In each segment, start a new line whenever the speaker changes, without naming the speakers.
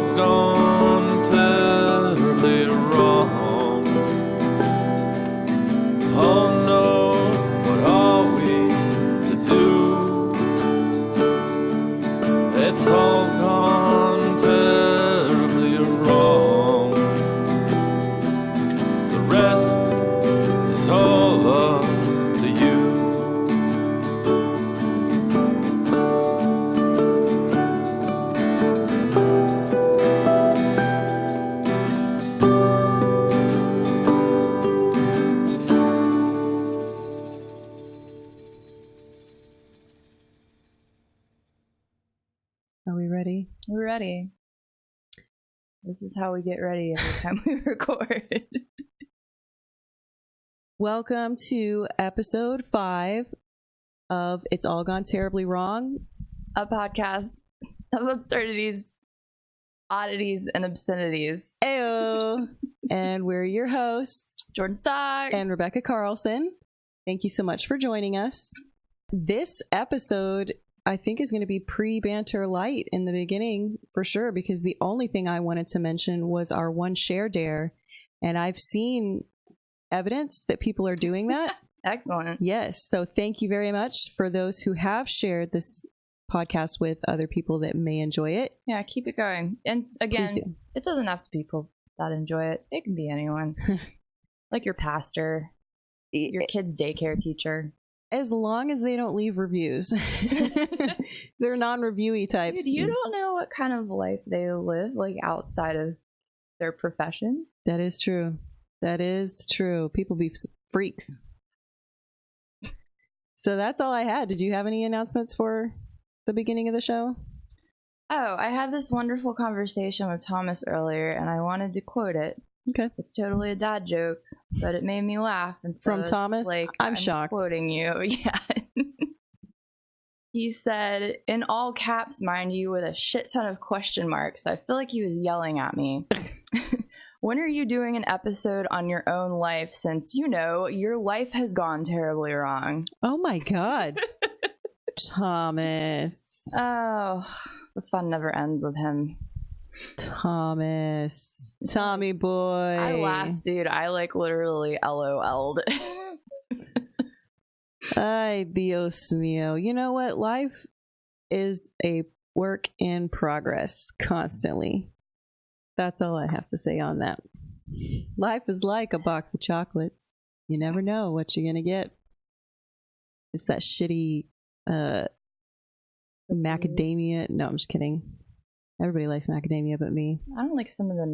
all gone terribly wrong. Oh no, what are we to do? It's all gone terribly wrong. The rest is all up to you.
Are we ready?
We're ready. This is how we get ready every time we record.
Welcome to episode 5 of It's All Gone Terribly Wrong.
A podcast of absurdities, oddities, and obscenities.
Ayo! And we're your hosts,
Jordan Stock
and Rebecca Carlson. Thank you so much for joining us. This episode, I think, is going to be pre-banter light in the beginning for sure, because the only thing I wanted to mention was our one share dare, and I've seen evidence that people are doing that.
Excellent.
Yes, so thank you very much for those who have shared this podcast with other people that may enjoy it.
Yeah, keep it going. And again, it doesn't have to be people that enjoy it. It can be anyone. Like your pastor, your kid's daycare teacher.
As long as they don't leave reviews. They're non-reviewy types.
Dude, you don't know what kind of life they live, like, outside of their profession.
That is true. That is true. People be freaks. So that's all I had. Did you have any announcements for the beginning of the show?
Oh, I had this wonderful conversation with Thomas earlier, and I wanted to quote it.
Okay.
It's totally a dad joke, but it made me laugh. And so
From Thomas?
Like,
I'm shocked.
Quoting you, yeah. He said, in all caps, mind you, with a shit ton of question marks. I feel like he was yelling at me. When are you doing an episode on your own life, since, you know, your life has gone terribly wrong?
Oh my God. Thomas.
Oh, the fun never ends with him.
Thomas. Tommy boy.
I laughed, dude. I like literally LOL'd.
Ay, Dios mío. You know what? Life is a work in progress constantly. That's all I have to say on that. Life is like a box of chocolates. You never know what you're going to get. It's that shitty macadamia. No, I'm just kidding. Everybody likes macadamia but me.
I don't like some of the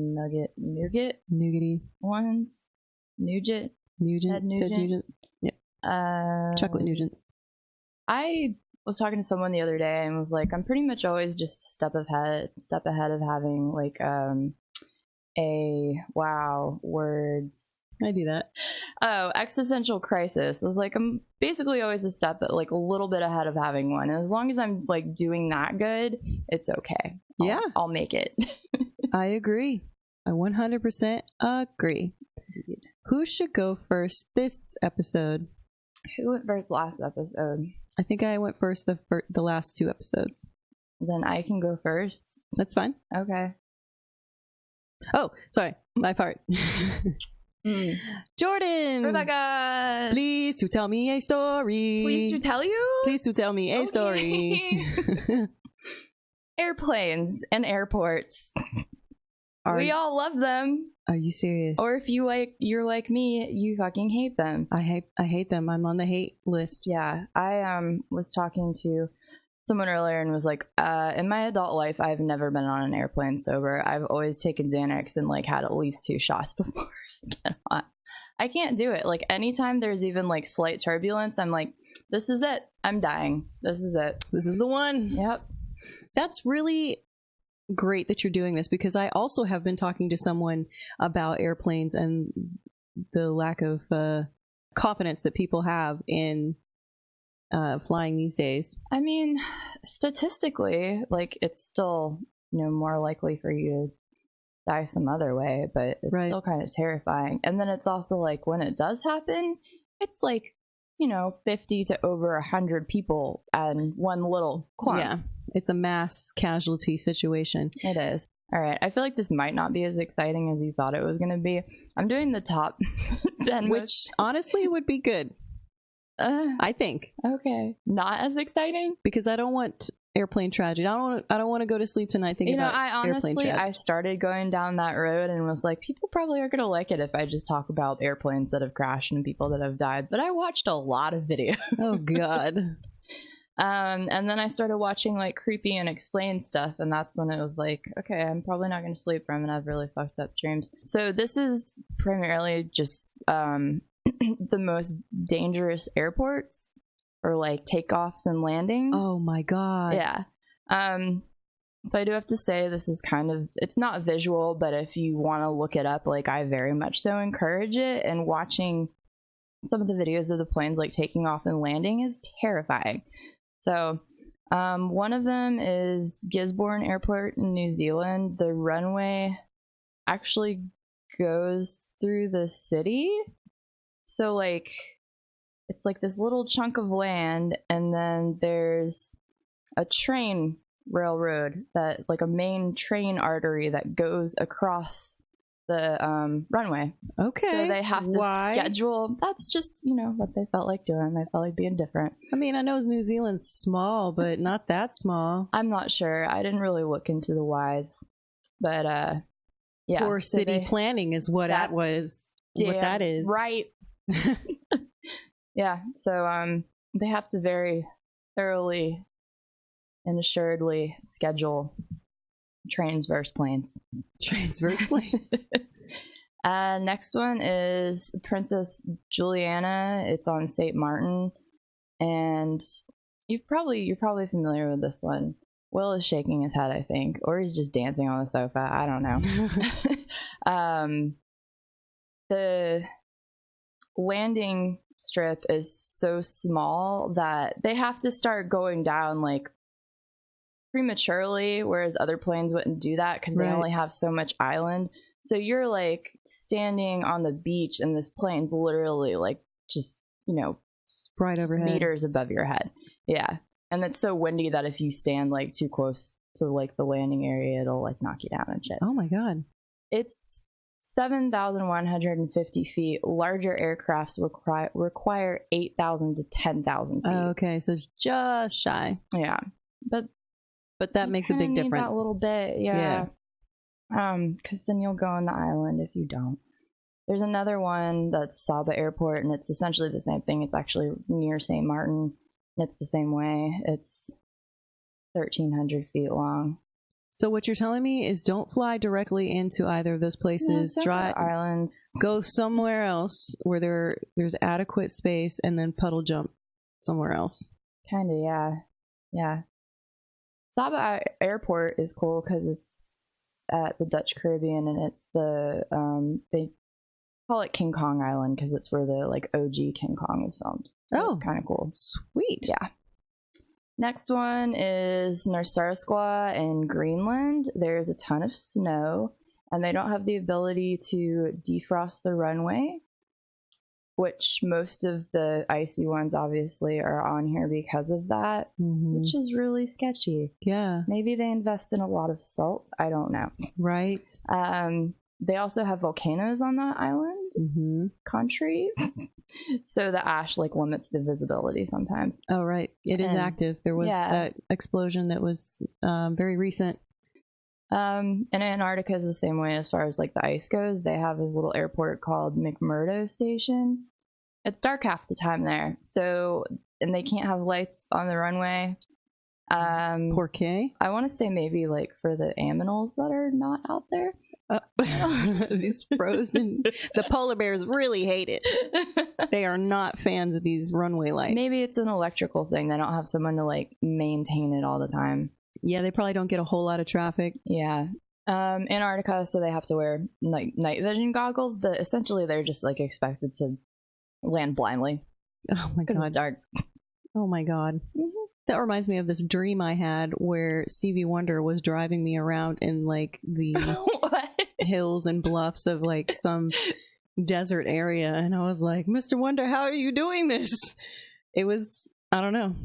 nougaty ones. Nugent.
Nugent. Yep. Chocolate Nugents.
I was talking to someone the other day and was like, I'm pretty much always just a step ahead of having like words.
I do that.
Oh, existential crisis. I was like, I'm basically always a step, but like a little bit ahead of having one. And as long as I'm like doing that good, it's okay. I'll make it.
I agree. I 100% agree.
Indeed.
Who should go first this episode?
Who went first last episode?
I think I went first the last 2 episodes.
Then I can go first.
That's fine.
Okay.
Oh, sorry. My part. Jordan!
Rebecca!
Please to tell me a story.
Please to tell you?
Please to tell me a story.
Airplanes and airports. We all love them.
Are you serious?
Or if you're like me, you fucking hate them.
I hate them. I'm on the hate list.
Yeah. I was talking to someone earlier and was like, in my adult life, I've never been on an airplane sober. I've always taken Xanax and like had at least 2 shots before I get on. I can't do it. Like anytime there's even like slight turbulence, I'm like, this is it. I'm dying. This is it.
This is the one.
Yep.
That's really great that you're doing this, because I also have been talking to someone about airplanes and the lack of confidence that people have in flying these days.
I mean, statistically, like it's still, more likely for you to die some other way, but it's still kind of terrifying. And then it's also like when it does happen, it's like, 50 to over 100 people and one little clump.
Yeah, it's a mass casualty situation.
It is. All right. I feel like this might not be as exciting as you thought it was going to be. I'm doing the top 10,
which honestly would be good. I think.
Okay. Not as exciting
because I don't want airplane tragedy. I don't want to go to sleep tonight thinking about airplane tragedy.
I started going down that road and was like, people probably are going to like it if I just talk about airplanes that have crashed and people that have died. But I watched a lot of videos.
Oh, God.
And then I started watching like creepy and explained stuff, and that's when it was like, okay, I'm probably not going to sleep from and I've really fucked up dreams. So this is primarily just the most dangerous airports or like takeoffs and landings.
Oh my God.
Yeah. So I do have to say this is kind of, it's not visual, but if you want to look it up, like I very much so encourage it, and watching some of the videos of the planes like taking off and landing is terrifying. So one of them is Gisborne Airport in New Zealand. The runway actually goes through the city. So like it's like this little chunk of land, and then there's a train railroad, that like a main train artery that goes across the runway.
Okay.
So they have to schedule. That's just, you know, what they felt like doing. They felt like being different.
I mean, I know New Zealand's small, but not that small.
I'm not sure. I didn't really look into the whys, but yeah.
Poor city planning is what that was. What that is,
right? Yeah. So they have to very thoroughly and assuredly schedule transverse planes.
Transverse planes.
Next one is Princess Juliana. It's on St. Martin, and you're probably familiar with this one. Will is shaking his head, I think, or he's just dancing on the sofa. I don't know. The landing strip is so small that they have to start going down like prematurely, whereas other planes wouldn't do that because they only have so much island. So you're like standing on the beach and this plane's literally like just, you know,
right overhead,
meters above your head. Yeah. And it's so windy that if you stand like too close to like the landing area, it'll like knock you down and shit.
Oh my God.
It's 7,150 feet. Larger aircrafts require 8,000 to 10,000 feet.
Oh, okay, so it's just shy.
Yeah, but
that makes a big difference.
That little bit, yeah. Because then you'll go on the island if you don't. There's another one that's Saba Airport, and it's essentially the same thing. It's actually near St. Martin, and it's the same way. It's 1,300 feet long.
So what you're telling me is don't fly directly into either of those places.
Drive islands.
Go somewhere else where there's adequate space, and then puddle jump somewhere else.
Kinda, yeah. Yeah. Saba Airport is cool because it's at the Dutch Caribbean, and it's the they call it King Kong Island because it's where the like OG King Kong is filmed. So it's kind of cool.
Sweet.
Yeah. Next one is Narsarsuaq in Greenland. There's a ton of snow, and they don't have the ability to defrost the runway, which most of the icy ones obviously are on here because of that, which is really sketchy.
Yeah.
Maybe they invest in a lot of salt. I don't know.
Right.
They also have volcanoes on that island country. So the ash like limits the visibility sometimes.
Oh, right. It is active. There was that explosion that was very recent.
And Antarctica is the same way as far as like the ice goes. They have a little airport called McMurdo Station. It's dark half the time there. So, and they can't have lights on the runway.
Porqué?
I want to say maybe like for the aminals that are not out there.
These frozen. The polar bears really hate it. They are not fans of these runway lights.
Maybe it's an electrical thing. They don't have someone to like maintain it all the time.
Yeah, they probably don't get a whole lot of traffic.
Yeah. Antarctica, so they have to wear like night vision goggles, but essentially they're just like expected to land blindly.
Oh my God.
It's dark.
Oh my God. That reminds me of this dream I had where Stevie Wonder was driving me around in like the hills and bluffs of like some desert area, and I was like, Mr. Wonder, how are you doing this? It was, I don't know,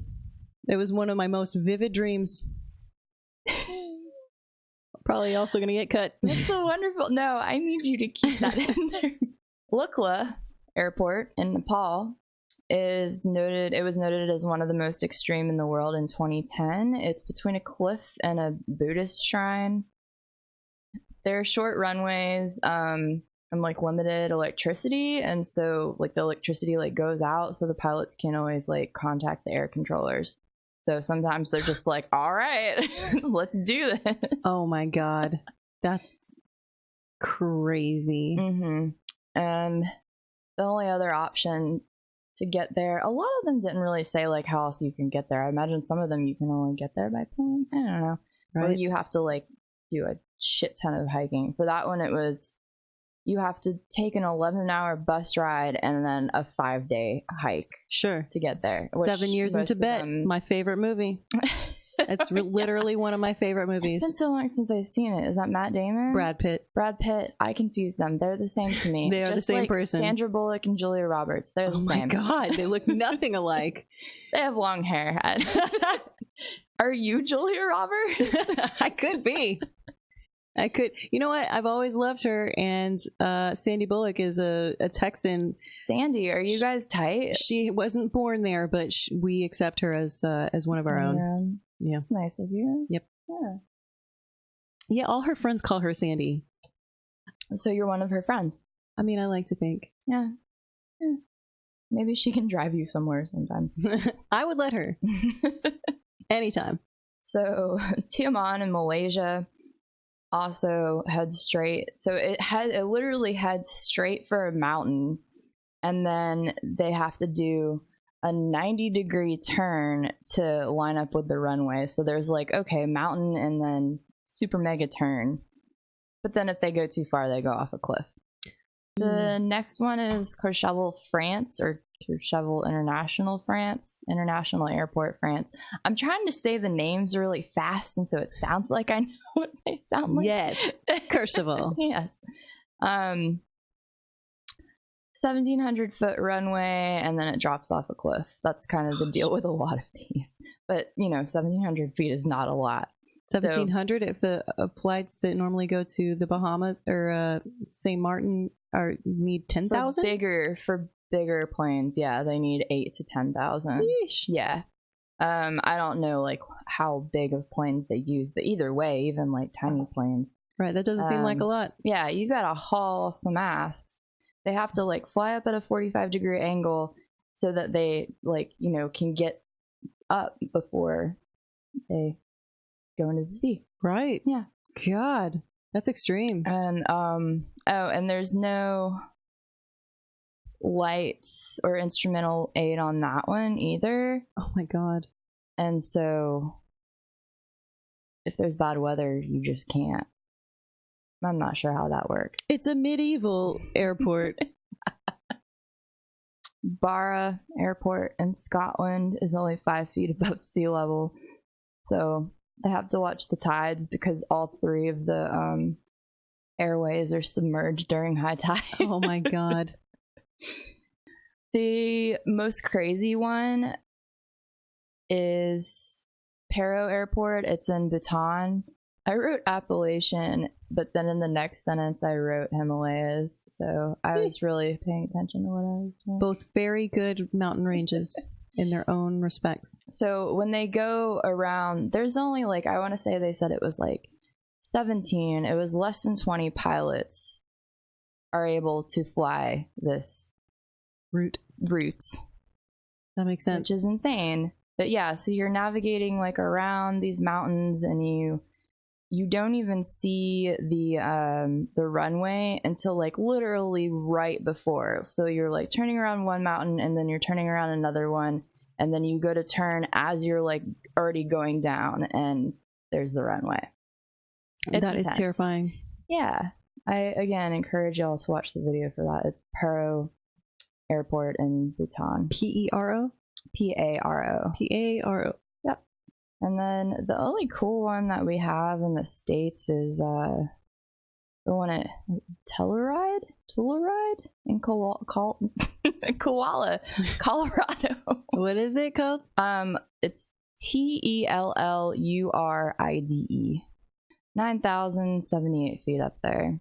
it was one of my most vivid dreams. Probably also going to get cut.
That's so wonderful. No, I need you to keep that in there. Lukla Airport in Nepal is noted. It was noted as one of the most extreme in the world in 2010. It's between a cliff and a Buddhist shrine. There are short runways and like limited electricity, and so like the electricity like goes out, so the pilots can't always like contact the air controllers. So sometimes they're just like, all right, let's do this.
Oh my God. That's crazy.
Mm-hmm. And the only other option to get there, a lot of them didn't really say like how else you can get there. I imagine some of them you can only get there by plane. I don't know. Right. Or you have to like do a shit ton of hiking. For that one, it was you have to take an 11-hour bus ride and then a 5-day hike.
Sure.
To get there.
7 years in Tibet, my favorite movie. It's literally one of my favorite movies.
It's been so long since I've seen it. Is that Matt Damon?
Brad Pitt.
I confuse them. They're the same to me.
They are
just
the same
like
person.
Sandra Bullock and Julia Roberts. They're the same.
Oh my God. They look nothing alike.
They have long hair. Are you Julia Roberts?
I could be. I could. You know what? I've always loved her, and Sandy Bullock is a Texan.
Sandy, are you guys tight?
She wasn't born there, but we accept her as one of our own. Yeah,
that's nice of you.
Yep. Yeah. All her friends call her Sandy.
So you're one of her friends.
I mean, I like to think.
Yeah. Maybe she can drive you somewhere sometime.
I would let her. Anytime.
So Tiaman in Malaysia also heads straight. So it literally heads straight for a mountain, and then they have to do a 90-degree turn to line up with the runway. So there's like, okay, mountain and then super mega turn. But then if they go too far, they go off a cliff. The next one is Courchevel, France, or Courchevel International Airport, France. I'm trying to say the names really fast, and so it sounds like I know what they sound like.
Yes, Courchevel.
Yes. 1,700-foot runway, and then it drops off a cliff. That's kind of the deal with a lot of these. But, 1,700 feet is not a lot.
1,700 if the flights that normally go to the Bahamas or St. Martin need 10,000?
For bigger planes, yeah, they need 8,000 to 10,000. Yeah. I don't know like how big of planes they use, but either way, even like tiny planes.
Right, that doesn't seem like a lot.
Yeah, you gotta haul some ass. They have to like fly up at a 45-degree angle so that they like, can get up before they go into the sea.
Right.
Yeah.
God, that's extreme.
And and there's no lights or instrumental aid on that one either.
Oh my God.
And so if there's bad weather, you just can't. I'm not sure how that works.
It's a medieval airport.
Barra Airport in Scotland is only 5 feet above sea level. So they have to watch the tides because all 3 of the airways are submerged during high tide.
Oh my God.
The most crazy one is Paro Airport. It's in Bhutan. I wrote Appalachian, but then in the next sentence I wrote Himalayas. So I was really paying attention to what I was doing.
Both very good mountain ranges in their own respects.
So when they go around, there's only like, I want to say they said it was like 17. It was less than 20 pilots are able to fly this route.
That makes sense.
Which is insane. But yeah, so you're navigating like around these mountains, and you don't even see the runway until like literally right before. So you're like turning around one mountain, and then you're turning around another one, and then you go to turn as you're like already going down, and there's the runway.
That is terrifying.
Yeah. I, again, encourage y'all to watch the video for that. It's Paro Airport in Bhutan.
P-E-R-O?
P-A-R-O.
P-A-R-O.
Yep. And then the only cool one that we have in the States is the one at Telluride in Koala, Colorado.
What is it called?
It's Telluride. 9,078 feet up there.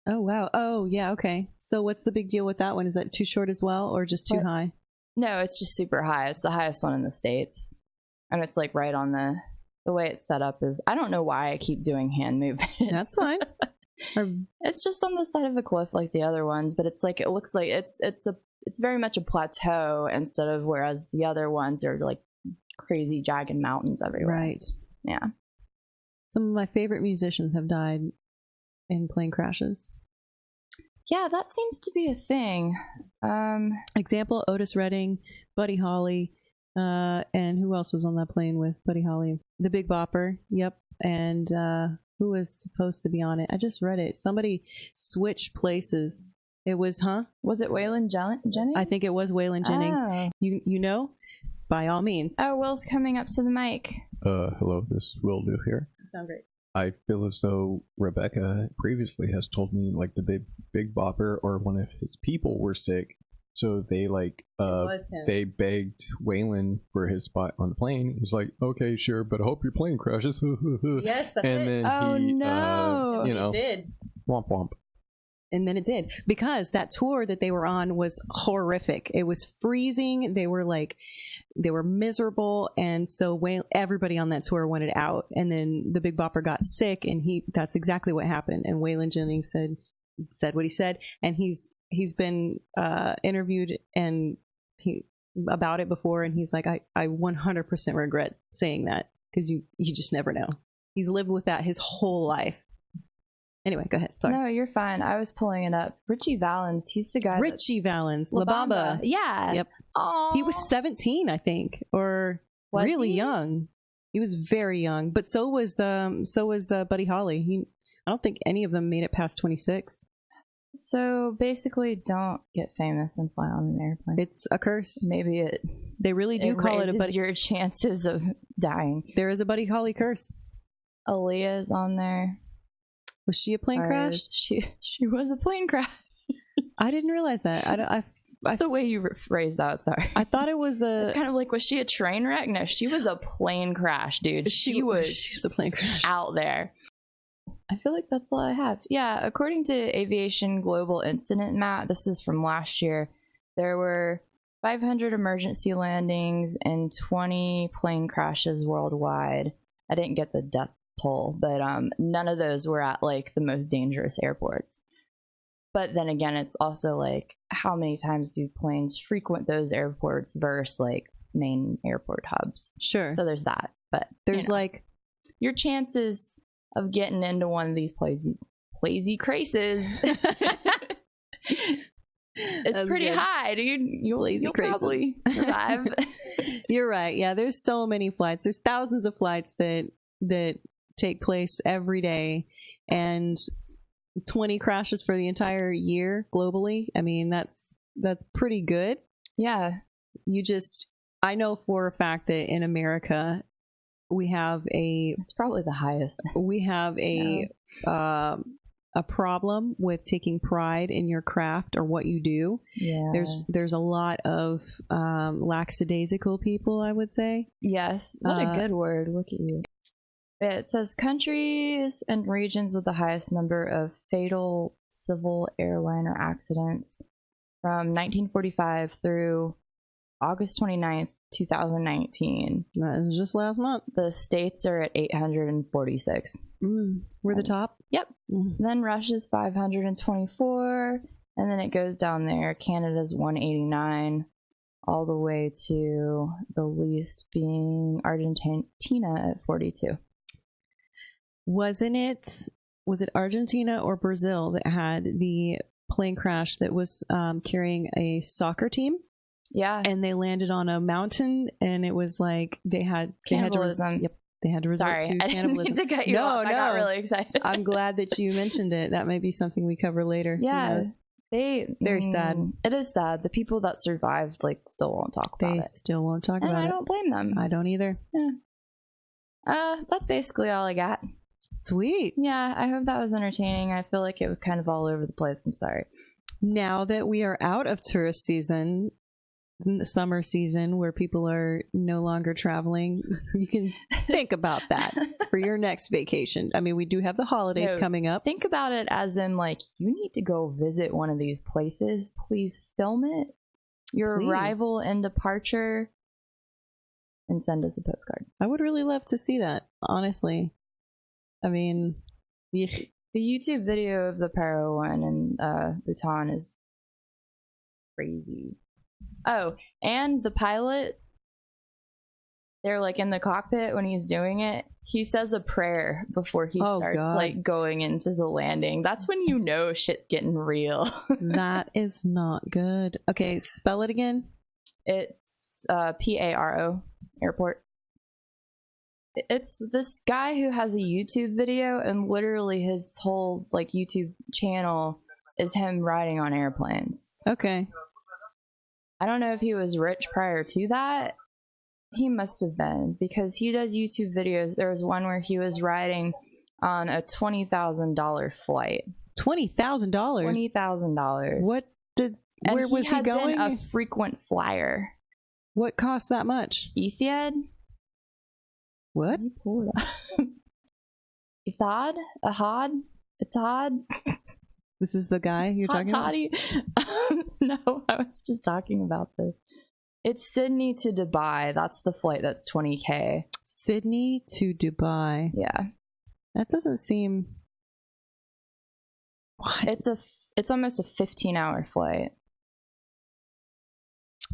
Oh, wow. Oh, yeah, okay. So what's the big deal with that one? Is that too short as well, or just too high?
No, it's just super high. It's the highest one in the States. And it's like right on the way it's set up is, I don't know why I keep doing hand movements.
That's fine.
It's just on the side of a cliff like the other ones, but it's like, it looks like it's very much a plateau instead of, whereas the other ones are like crazy jagged mountains everywhere.
Right.
Yeah.
Some of my favorite musicians have died in plane crashes.
Yeah, that seems to be a thing.
Example, Otis Redding, Buddy Holly, and who else was on that plane with Buddy Holly? The Big Bopper, yep. And who was supposed to be on it? I just read it. Somebody switched places. It was,
Was it Waylon Jennings?
I think it was Waylon Jennings.
Oh.
You know? By all means.
Oh, Will's coming up to the mic.
Hello, this is Will Do here.
You sound great.
I feel as though Rebecca previously has told me like the big Bopper or one of his people were sick, so they they begged Waylon for his spot on the plane. He's like, okay, sure, but I hope your plane crashes.
Yes, that's
and
it.
then
no.
It did.
Womp womp.
And then it did, because that tour that they were on was horrific. It was freezing. They were miserable. And so everybody on that tour wanted out. And then the Big Bopper got sick, and that's exactly what happened. And Waylon Jennings said what he said. And he's been interviewed and about it before. And he's like, I 100% regret saying that, because you just never know. He's lived with that his whole life. Anyway, go ahead. Sorry.
No, you're fine. I was pulling it up. Richie Valens, he's the guy.
Richie Valens, La Bamba.
Yeah.
Yep.
Aww.
He was 17, I think, or
Was
really
he?
young. He was very young, but so was Buddy Holly. I don't think any of them made it past 26.
So basically, don't get famous and fly on an airplane.
It's a curse.
Maybe
They really do call it a
raises
Buddy.
your chances of dying.
There is a Buddy Holly curse.
Aaliyah's on there.
Was she a plane
Sorry,
crash?
She was a plane crash.
I didn't realize that.
Just the way you phrased that. Sorry.
I thought it was a.
It's kind of like, was she a train wreck? No, she was a plane crash, dude. She was
a plane crash
out there. I feel like that's all I have. Yeah, according to Aviation Global Incident Map, this is from last year, there were 500 emergency landings and 20 plane crashes worldwide. I didn't get the death toll, but none of those were at like the most dangerous airports. But then again, it's also like, how many times do planes frequent those airports versus like main airport hubs?
Sure.
So there's that. But
there's like
your chances of getting into one of these plazy craces it's pretty high, dude. You'll probably survive.
You're right. Yeah, there's so many flights. There's thousands of flights that take place every day, and 20 crashes for the entire year globally. I mean, that's pretty good.
Yeah.
I know for a fact that in America we have
it's probably the highest.
We have a problem with taking pride in your craft or what you do.
Yeah.
There's a lot of lackadaisical people, I would say.
Yes. What a good word. Look at you. It says countries and regions with the highest number of fatal civil airliner accidents from 1945 through August 29th, 2019.
That was just last month.
The states are at 846.
We're the top?
Yep. Then Russia's 524, and then it goes down there. Canada's 189, all the way to the least being Argentina at 42.
Was it Argentina or Brazil that had the plane crash that was carrying a soccer team?
Yeah.
And they landed on a mountain, and it was like they had
cannibalism.
They had to resort to cannibalism. I didn't mean
to cut you off. I got really excited.
I'm glad that you mentioned it. That may be something we cover later.
Yeah.
It's very sad.
It is sad. The people that survived still won't talk about it.
They still won't talk about it.
And I don't blame them.
I don't either.
Yeah. That's basically all I got.
Sweet.
Yeah, I hope that was entertaining. I feel like it was kind of all over the place. I'm sorry.
Now that we are out of tourist season, in the summer season where people are no longer traveling, you can think about that for your next vacation. I mean, we do have the holidays coming up.
Think about it as in, like, you need to go visit one of these places. Please film it. Your arrival and departure, and send us a postcard.
I would really love to see that, honestly. I mean,
the YouTube video of the Paro one in Bhutan is crazy. Oh, and the pilot, they're like in the cockpit when he's doing it. He says a prayer before he starts like going into the landing. That's when you know shit's getting real.
That is not good. Okay, spell it again.
It's Paro, airport. It's this guy who has a YouTube video, and literally his whole like YouTube channel is him riding on airplanes.
Okay.
I don't know if he was rich prior to that. He must have been, because he does YouTube videos. There was one where he was riding on a $20,000 flight.
$20,000?
$20,000.
What did? Where was he going?
Been a frequent flyer.
What cost that much?
Ethiad.
What?
You pull it up. Ethad? Ahad? Etad?
This is the guy you're talking about?
No, I was just talking about this. It's Sydney to Dubai. That's the flight that's $20K.
Sydney to Dubai.
Yeah.
That doesn't seem... What?
It's almost a 15-hour flight.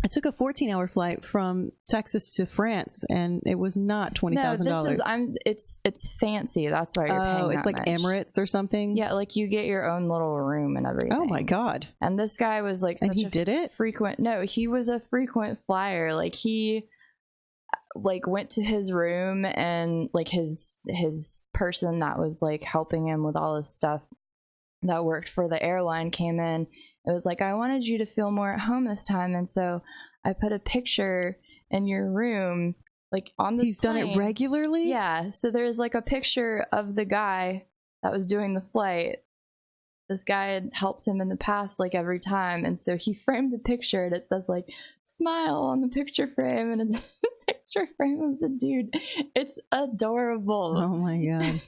I took a 14-hour flight from Texas to France, and it was not $20,000.
No, it's fancy. That's why you're paying. Oh,
it's like
much.
Emirates or something.
Yeah, like you get your own little room and everything.
Oh my god!
And this guy was like,
and he did it.
He was a frequent flyer. Like he, like went to his room, and like his person that was like helping him with all this stuff that worked for the airline came in. It was like, I wanted you to feel more at home this time, and so I put a picture in your room, like on the. He's
done it regularly?
Yeah, so there's like a picture of the guy that was doing the flight. This guy had helped him in the past, like every time, and so he framed a picture, and it says like, smile on the picture frame, and it's a picture frame of the dude. It's adorable.
Oh my god.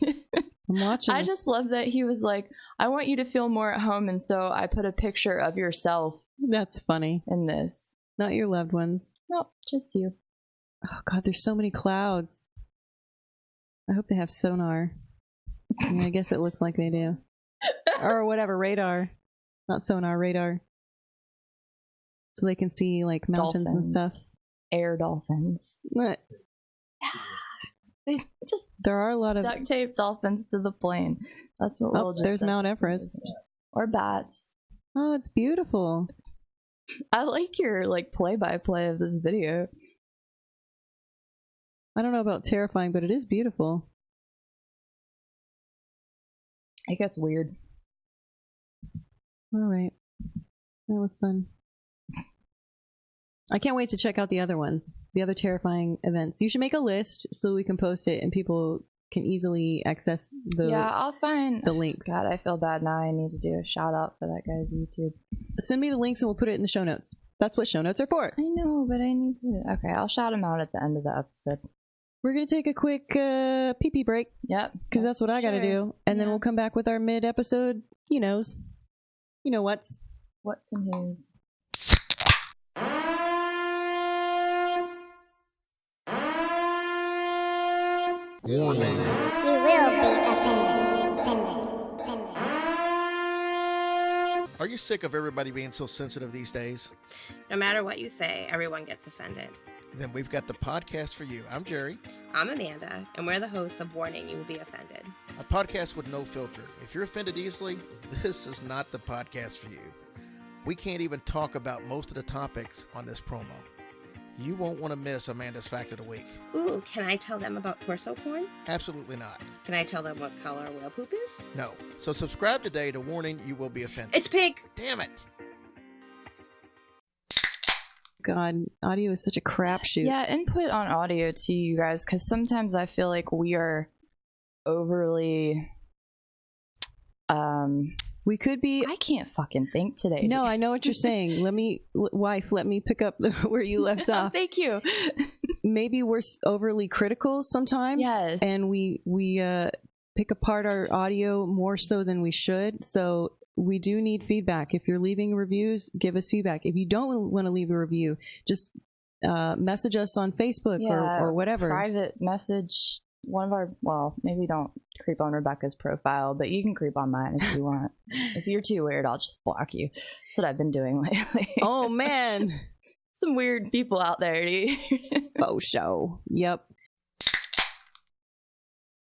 I'm watching.
I just love that he was like, I want you to feel more at home, and so I put a picture of yourself.
That's funny.
In this.
Not your loved ones.
No, just you.
Oh god, there's so many clouds. I hope they have sonar. I mean, I guess it looks like they do. Or whatever, radar. Not sonar, radar. So they can see like mountains and stuff.
Air dolphins.
What?
They just
there are a lot of
duct tape dolphins to the plane. That's what we'll just
there's Mount Everest.
Or bats.
Oh, it's beautiful.
I like your like play-by-play of this video.
I don't know about terrifying, but it is beautiful.
It gets weird.
All right. That was fun. I can't wait to check out the other ones, the other terrifying events. You should make a list so we can post it and people can easily access the
I'll find
the links.
God, I feel bad now. I need to do a shout out for that guy's YouTube.
Send me the links and we'll put it in the show notes. That's what show notes are for.
I know, but I need to. Okay, I'll shout him out at the end of the episode.
We're gonna take a quick pee-pee break.
Yep,
because that's what I gotta do, and then we'll come back with our mid-episode. You know what's
in who's.
Warning. You will be offended.
Are you sick of everybody being so sensitive these days?
No matter what you say, everyone gets offended.
Then we've got the podcast for you. I'm Jerry.
I'm Amanda, and we're the hosts of Warning, You Will Be Offended.
A podcast with no filter. If you're offended easily, this is not the podcast for you. We can't even talk about most of the topics on this promo. You won't want to miss Amanda's Fact of the Week.
Ooh, can I tell them about torso porn?
Absolutely not.
Can I tell them what color whale poop is?
No. So subscribe today to Warning, You Will Be Offended.
It's pig!
Damn it!
God, audio is such a crapshoot.
Yeah, input on audio to you guys, because sometimes I feel like we are overly
We could be.
I can't fucking think today.
No,
dude.
I know what you're saying. Wife, let me pick up where you left off.
Thank you.
Maybe we're overly critical sometimes.
Yes.
And we pick apart our audio more so than we should. So we do need feedback. If you're leaving reviews, give us feedback. If you don't want to leave a review, just message us on Facebook or whatever. Private
message one of our, well, maybe don't creep on Rebecca's profile, but you can creep on mine if you want. If you're too weird, I'll just block you. That's what I've been doing lately.
Oh, man.
Some weird people out there, dude.
Oh, show. Yep.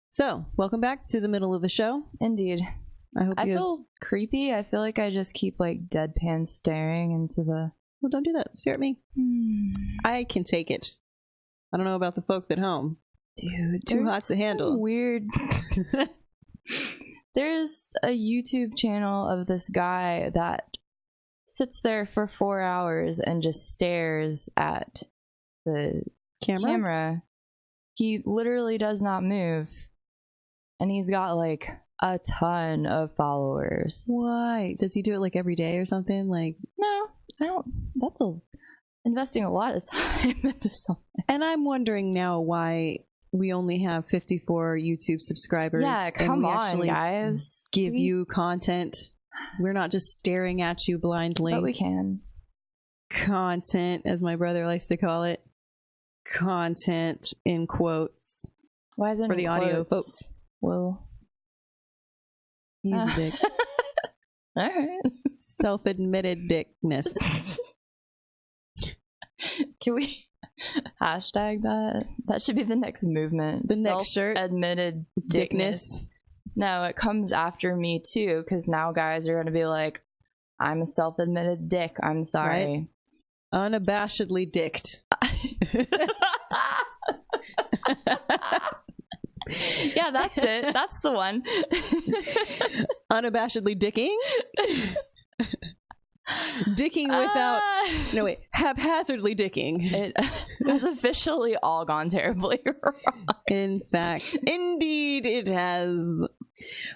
So, welcome back to the middle of the show.
Indeed.
I
feel creepy. I feel like I just keep like deadpan staring into the...
Well, don't do that. Stare at me. I can take it. I don't know about the folks at home.
Dude,
too hot to handle.
Weird. There's a YouTube channel of this guy that sits there for 4 hours and just stares at the camera. He literally does not move. And he's got like a ton of followers.
Why? Does he do it like every day or something? Like,
no, I don't. That's investing a lot of time into something.
And I'm wondering now why we only have 54 YouTube subscribers.
Yeah, come on,
actually
guys.
Give you content. We're not just staring at you blindly.
But we can.
Content, as my brother likes to call it. Content in quotes.
Why is it
for the
quotes?
audio folks?
Well,
he's a dick.
All right.
Self-admitted dickness.
Can we hashtag that? That should be the next movement.
The next shirt.
Admitted dickness. No, it comes after me too, because now guys are going to be like, I'm a self-admitted dick. I'm sorry.
Right? Unabashedly dicked.
Yeah, that's it. That's the one.
Unabashedly dicking? Dicking without no wait, haphazardly dicking.
It has officially all gone terribly wrong.
In fact, indeed it has.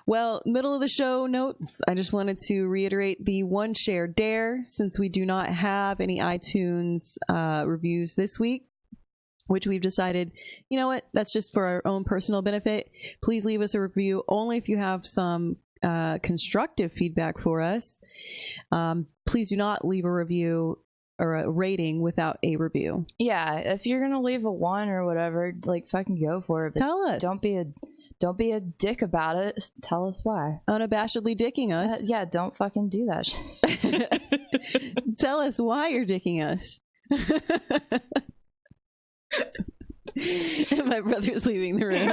Well, middle of the show notes. I just wanted to reiterate the one share dare, since we do not have any iTunes reviews this week, which we've decided, you know what, that's just for our own personal benefit. Please leave us a review only if you have some constructive feedback for us. Please do not leave a review or a rating without a review.
Yeah, if you're gonna leave a 1 or whatever, like fucking go for it.
Tell us.
Don't be a dick about it. Tell us why.
Unabashedly dicking us.
Yeah, don't fucking do that shit.
Tell us why you're dicking us. My brother's leaving the room.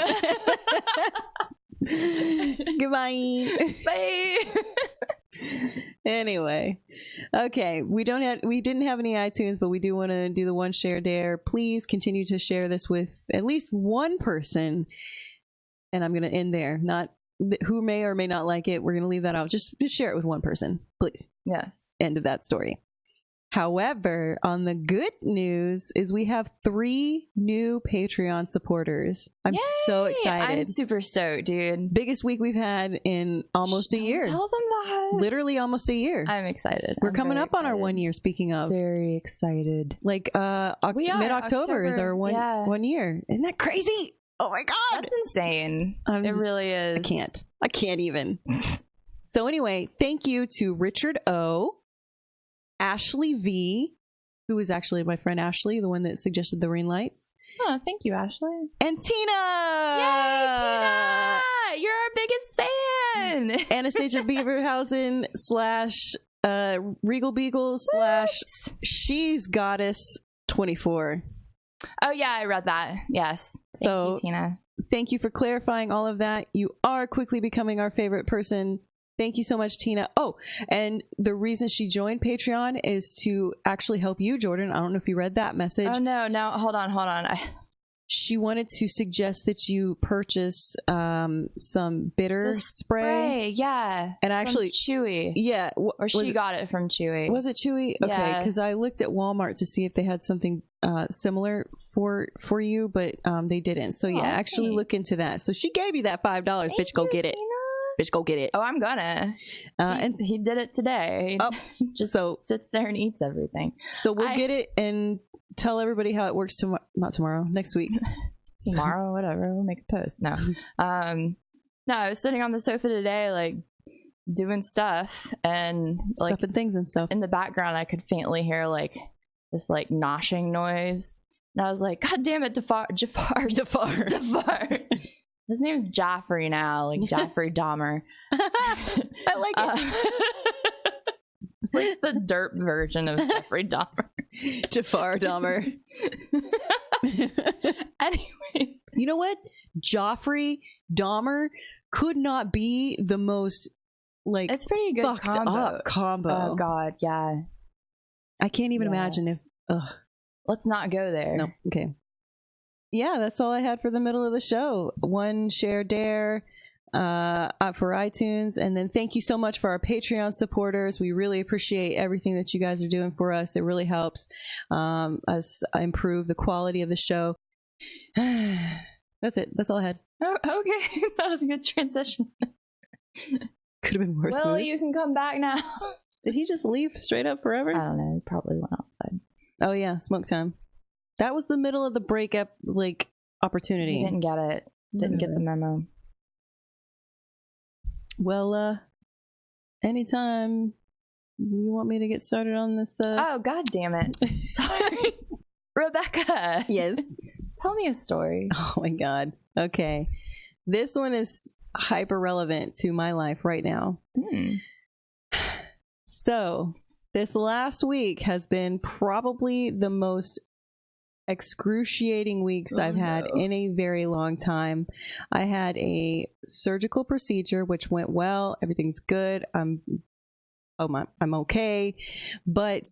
Goodbye.
Bye.
Anyway, okay, we didn't have any iTunes, but we do want to do the one share dare. Please continue to share this with at least one person, and I'm going to end there. Not who may or may not like it. We're going to leave that out. Just share it with one person, please.
Yes.
End of that story. However, on the good news is we have 3 new Patreon supporters. I'm
Yay!
so excited.
I'm super stoked, dude.
Biggest week we've had in almost a year.
Tell them that.
Literally almost a year.
I'm excited.
We're coming up on our 1 year, speaking of.
Very excited.
Like mid-October is our one year. Isn't that crazy? Oh my God.
That's insane. It really is.
I can't even. So anyway, thank you to Richard O., Ashley V., who is actually my friend Ashley, the one that suggested the ring lights.
Oh, thank you, Ashley.
And Tina!
Yay, Tina! You're our biggest fan!
Anastasia Beaverhausen / Regal Beagle / She's Goddess 24.
Oh, yeah, I read that. Yes. Thank you, Tina.
Thank you for clarifying all of that. You are quickly becoming our favorite person. Thank you so much, Tina. Oh, and the reason she joined Patreon is to actually help you, Jordan. I don't know if you read that message.
Oh, no. Hold on.
She wanted to suggest that you purchase some bitter spray.
Yeah.
And actually,
Chewy.
Yeah.
Or she got it from Chewy.
Was it Chewy? Okay, because I looked at Walmart to see if they had something similar for you, but they didn't. So yeah, actually look into that. So she gave you that $5, bitch. Go get it. Bitch, go get it.
Oh, I'm gonna.
And
He did it today.
Oh,
He just
so
sits there and eats everything.
so we'll get it and tell everybody how it works tomorrow. Not tomorrow, next week.
Tomorrow, whatever. We'll make a post. No. No, I was sitting on the sofa today, like doing stuff, and like
Stuff and things and stuff.
in the background, I could faintly hear like this like noshing noise, and I was like, "God damn it, Jafar!" His name's Joffrey now, like Joffrey Dahmer.
I like it.
Like the derp version of Jeffrey Dahmer.
Jafar Dahmer.
Anyway,
You know what? Joffrey Dahmer could not be the most like
it's pretty good
fucked up combo.
Oh God, yeah.
I can't even
Yeah.
imagine if. Ugh.
Let's not go there.
No. Okay. Yeah, that's all I had for the middle of the show. One share dare up for iTunes, and then thank you so much for our Patreon supporters. We really appreciate everything that you guys are doing for us. It really helps us improve the quality of the show. That's it. That's all I had.
Oh, okay, that was a good transition.
Could have been worse.
Well,
movie.
you can come back now.
Did he just leave straight up forever?
I don't know. He probably went outside.
Oh yeah, smoke time. That was the middle of the breakup like opportunity.
He didn't get it. Didn't get the memo.
Well, anytime you want me to get started on this.
Oh, God damn it. Sorry. Rebecca.
Yes.
Tell me a story.
Oh my God. Okay. This one is hyper relevant to my life right now. So, this last week has been probably the most excruciating weeks I've had in a very long time. I had a surgical procedure which went well. Everything's good. I'm okay. But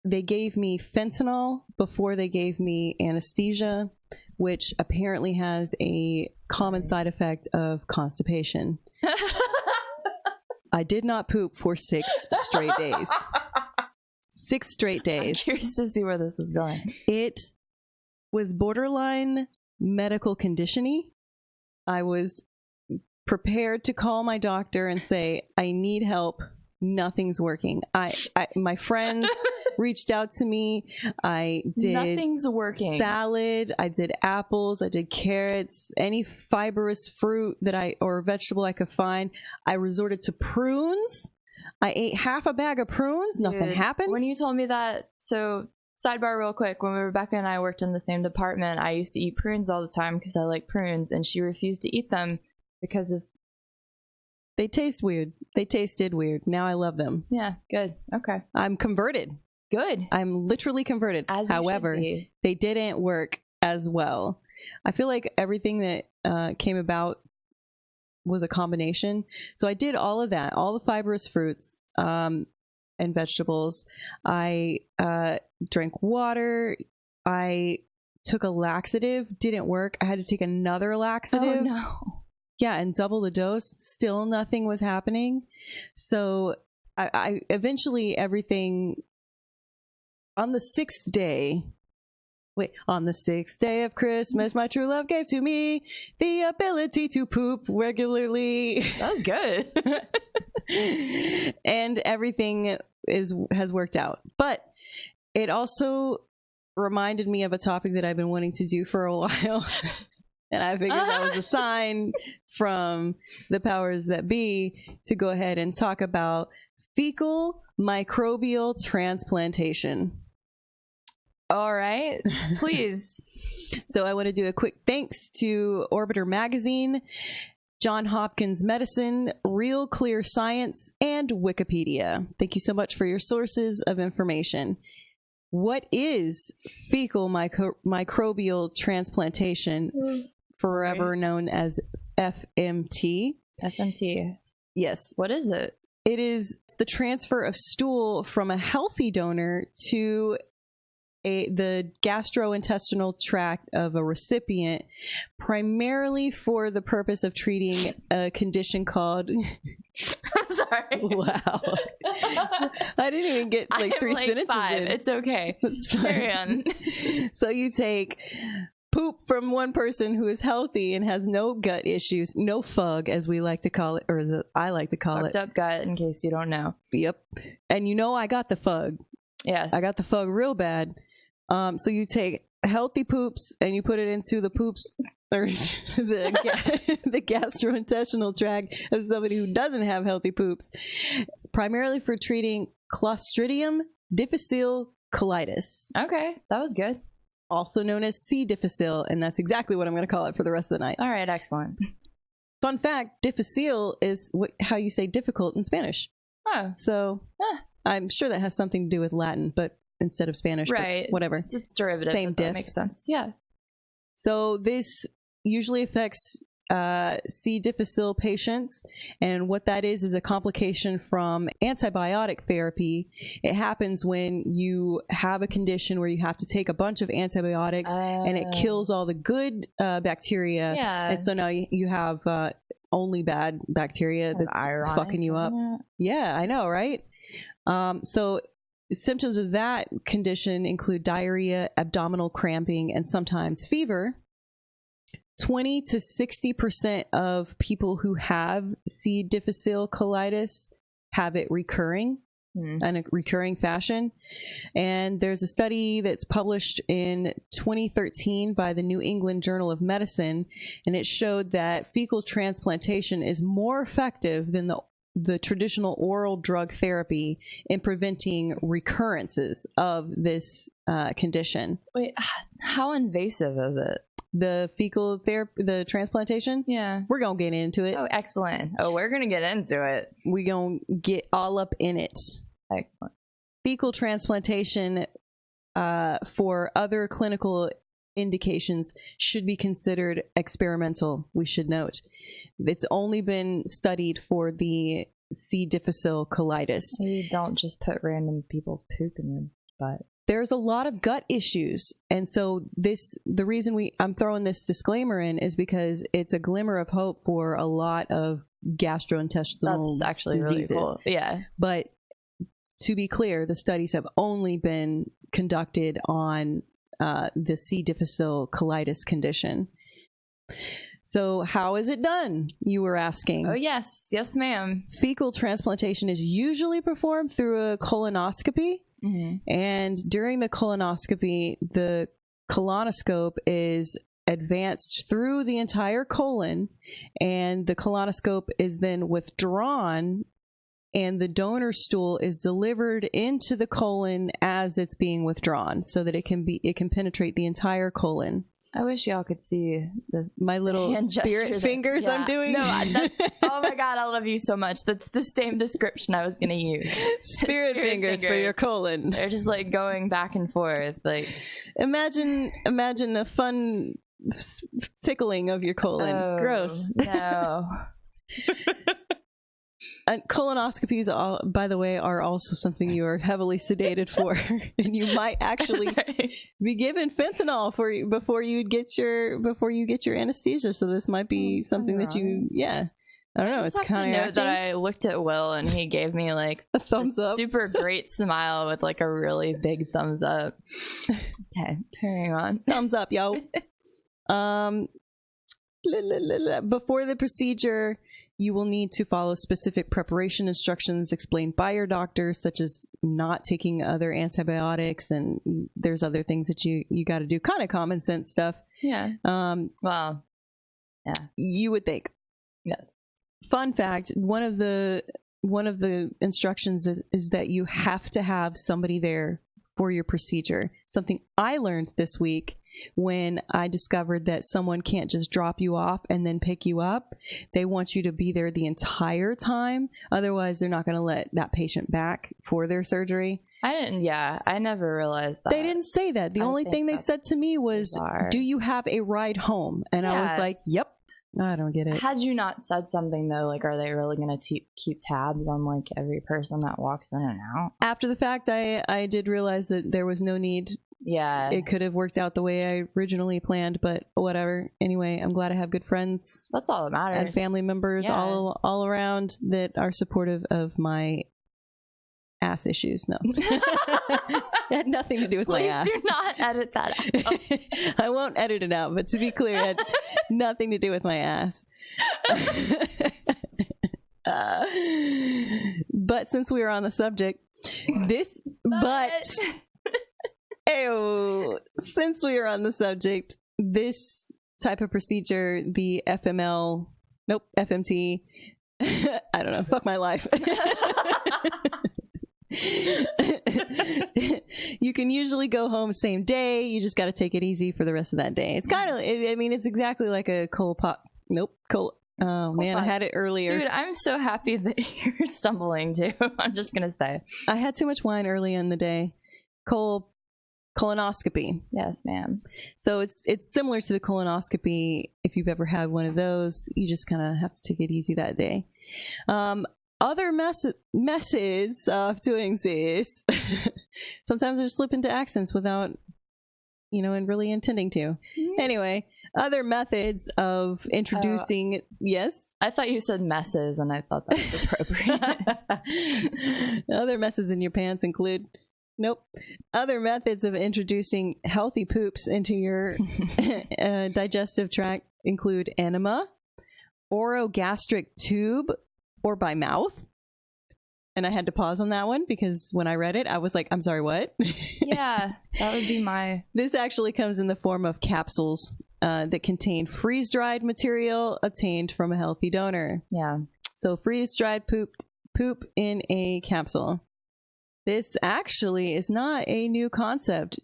they gave me fentanyl before they gave me anesthesia, which apparently has a common side effect of constipation. I did not poop for 6 straight days. 6 straight days.
I'm curious to see where this is going.
It was borderline medical condition-y. I was prepared to call my doctor and say, I need help. Nothing's working. My friends reached out to me. I did
Nothing's working.
Salad. I did apples. I did carrots. Any fibrous fruit or vegetable I could find. I resorted to prunes. I ate half a bag of prunes.
Dude,
nothing happened.
When you told me that, so sidebar real quick, when Rebecca and I worked in the same department, I used to eat prunes all the time because I like prunes, and she refused to eat them because of...
They taste weird. They tasted weird. Now I love them.
Yeah, good. Okay.
I'm converted.
Good.
I'm literally converted.
As you
However,
should be.
they didn't work as well. I feel like everything that came about was a combination. So I did all of that, all the fibrous fruits and vegetables. I drank water. I took a laxative. Didn't work. I had to take another laxative.
Oh, no.
Yeah, and double the dose. Still nothing was happening. So I eventually everything on the 6th day. On the 6th day of Christmas, my true love gave to me the ability to poop regularly.
That was good.
And everything has worked out. But it also reminded me of a topic that I've been wanting to do for a while. And I figured that was a sign from the powers that be to go ahead and talk about fecal microbial transplantation.
All right. Please.
So I want to do a quick thanks to Orbiter Magazine, Johns Hopkins Medicine, Real Clear Science, and Wikipedia. Thank you so much for your sources of information. What is fecal microbial transplantation, forever known as FMT?
FMT.
Yes.
What is it?
It's the transfer of stool from a healthy donor to the gastrointestinal tract of a recipient, primarily for the purpose of treating a condition called...
I'm sorry.
Wow. I didn't even get like 3 sentences
5.
in.
It's okay.
It's fine.
Carry on.
So you take poop from one person who is healthy and has no gut issues, no FUG as we like to call it, or I like to call
Fucked
it.
up gut, in case you don't know.
Yep. And I got the FUG.
Yes.
I got the FUG real bad. So you take healthy poops and you put it into the poops or the gastrointestinal tract of somebody who doesn't have healthy poops. It's primarily for treating Clostridium difficile colitis.
Okay, that was good.
Also known as C. difficile, and that's exactly what I'm going to call it for the rest of the night.
All right, excellent.
Fun fact, difficile is how you say difficult in Spanish.
Oh.
So I'm sure that has something to do with Latin, but instead of Spanish,
right?
Whatever.
It's derivative.
Same diff.
That makes sense. Yeah.
So this usually affects C. difficile patients, and what that is a complication from antibiotic therapy. It happens when you have a condition where you have to take a bunch of antibiotics and it kills all the good bacteria.
Yeah.
And so now you have only bad bacteria that's
ironic,
fucking you up. Yeah, I know, right? So symptoms of that condition include diarrhea, abdominal cramping, and sometimes fever. 20 to 60% of people who have C. difficile colitis have it recurring in a recurring fashion. And there's a study that's published in 2013 by the New England Journal of Medicine, and it showed that fecal transplantation is more effective than the traditional oral drug therapy in preventing recurrences of this condition.
Wait, how invasive is it?
The fecal therapy, the transplantation?
Yeah.
We're going to get into it.
Oh, excellent. Oh, we're going to get into it.
We're going to get all up in it.
Excellent.
Fecal transplantation for other clinical indications should be considered experimental, we should note. It's only been studied for the C. difficile colitis.
You don't just put random people's poop in your butt.
There's a lot of gut issues, and so the reason I'm throwing this disclaimer in is because it's a glimmer of hope for a lot of gastrointestinal
That's actually
diseases.
Really cool. Yeah.
But to be clear, the studies have only been conducted on the C. difficile colitis condition. So how is it done, you were asking?
Oh, yes. Yes, ma'am.
Fecal transplantation is usually performed through a colonoscopy. Mm-hmm. And during the colonoscopy, the colonoscope is advanced through the entire colon, and the colonoscope is then withdrawn, and the donor stool is delivered into the colon as it's being withdrawn, so that it can penetrate the entire colon.
I wish y'all could see
my little spirit fingers I'm doing.
No, oh my God, I love you so much. That's the same description I was going to use.
Spirit fingers for your colon.
They're just like going back and forth. Like
imagine a fun tickling of your colon.
Oh,
gross.
No.
And colonoscopies, by the way, are also something you are heavily sedated for, and you might actually be given fentanyl before you get your anesthesia. So this might be something that I don't know. It's kind of
that I looked at Will and he gave me like
a thumbs up,
super great smile with like a really big thumbs up. Okay, carrying on.
Thumbs up, yo. Before the procedure, you will need to follow specific preparation instructions explained by your doctor, such as not taking other antibiotics, and there's other things that you got to do. Kind of common sense stuff.
Yeah. Well, yeah.
You would think.
Yes.
Fun fact: one of the instructions is that you have to have somebody there for your procedure. Something I learned this week when I discovered that someone can't just drop you off and then pick you up. They want you to be there the entire time. Otherwise, they're not going to let that patient back for their surgery.
I never realized that.
They didn't say that. The only thing they said to me was,
bizarre.
Do you have a ride home? And I was like, yep. I don't get it.
Had you not said something though, like, are they really going to keep tabs on like every person that walks in and out?
After the fact, I did realize that there was no need.
Yeah.
It could have worked out the way I originally planned, but whatever. Anyway, I'm glad I have good friends.
That's all that matters.
And family members all around that are supportive of my ass issues. No. It had nothing to do with my ass.
Please do not edit that out.
I won't edit it out, but to be clear, it had nothing to do with my ass. But since we were on the subject, since we were on the subject, this type of procedure, the FMT, I don't know, fuck my life. You can usually go home same day. You just got to take it easy for the rest of that day. It's kind of, I mean, it's exactly like a Oh man, I had it earlier.
Dude, I'm so happy that you're stumbling too. I'm just gonna say.
I had too much wine early in the day. Colonoscopy.
Yes, ma'am.
So it's similar to the colonoscopy. If you've ever had one of those, you just kind of have to take it easy that day. Other methods of doing this. Sometimes I just slip into accents without, and really intending to. Anyway, other methods of introducing. Yes?
I thought you said messes, and I thought that was appropriate.
Other messes in your pants include. Nope. Other methods of introducing healthy poops into your digestive tract include enema, orogastric tube, or by mouth. And I had to pause on that one because when I read it, I was like, I'm sorry, what?
Yeah, that would be my...
This actually comes in the form of capsules that contain freeze-dried material obtained from a healthy donor.
Yeah.
So freeze-dried poop in a capsule. This actually is not a new concept.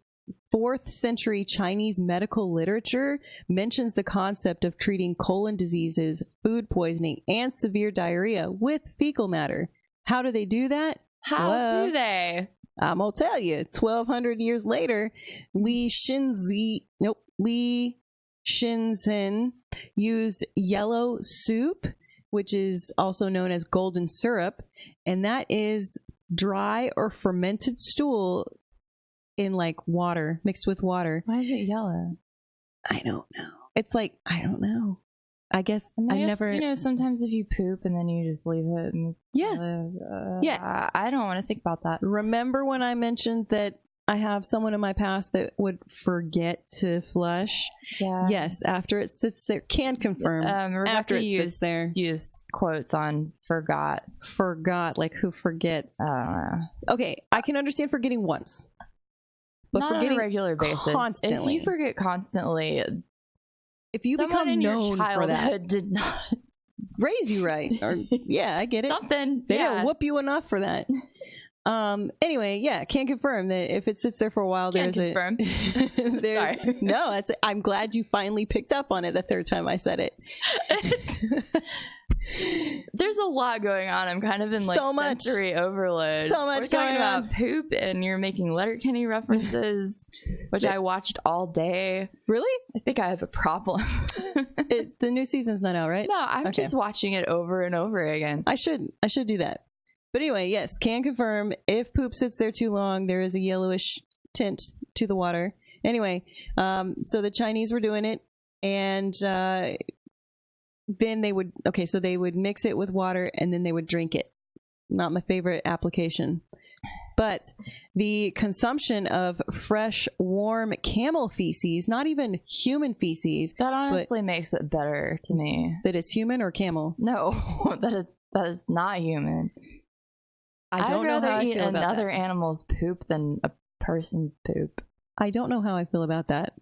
4th century Chinese medical literature mentions the concept of treating colon diseases, food poisoning, and severe diarrhea with fecal matter. How do they do that?
How do they?
I'm going to tell you. 1,200 years later, Li Shenzhen used yellow soup, which is also known as golden syrup, and that is dry or fermented stool in like water, mixed with water.
Why is it yellow?
I don't know. It's like, I don't know. I guess I never...
sometimes if you poop and then you just leave it. And
yeah.
I don't want to think about that.
Remember when I mentioned that I have someone in my past that would forget to flush?
Yeah.
Yes, after it sits there, can confirm. After it sits there.
Use quotes on forgot.
Forgot, like who forgets?
I don't know.
Okay, I can understand forgetting once. But
not
forgetting
on a regular basis.
Constantly.
If you forget constantly,
if you
someone
become
in
known
your
for that,
childhood did not
raise you right. Or yeah, I get it.
Something.
They didn't whoop you enough for that. Anyway, yeah, can't confirm that if it sits there for a while.
Can't confirm. Sorry.
No, I'm glad you finally picked up on it the third time I said it.
There's a lot going on. I'm kind of in like sensory overload.
So much
We're talking
going
about poop, and you're making Letterkenny references, which I watched all day.
Really?
I think I have a problem.
The new season's not out, right?
No, I'm just watching it over and over again.
I should do that. But anyway, yes, can confirm if poop sits there too long, there is a yellowish tint to the water. Anyway, so the Chinese were doing it, and then they would mix it with water and then they would drink it. Not my favorite application. But the consumption of fresh, warm camel feces, not even human feces.
That honestly makes it better to me.
That it's human or camel?
No, that it's not human.
I don't know how I feel about
another animal's poop than a person's poop.
I don't know how I feel about that.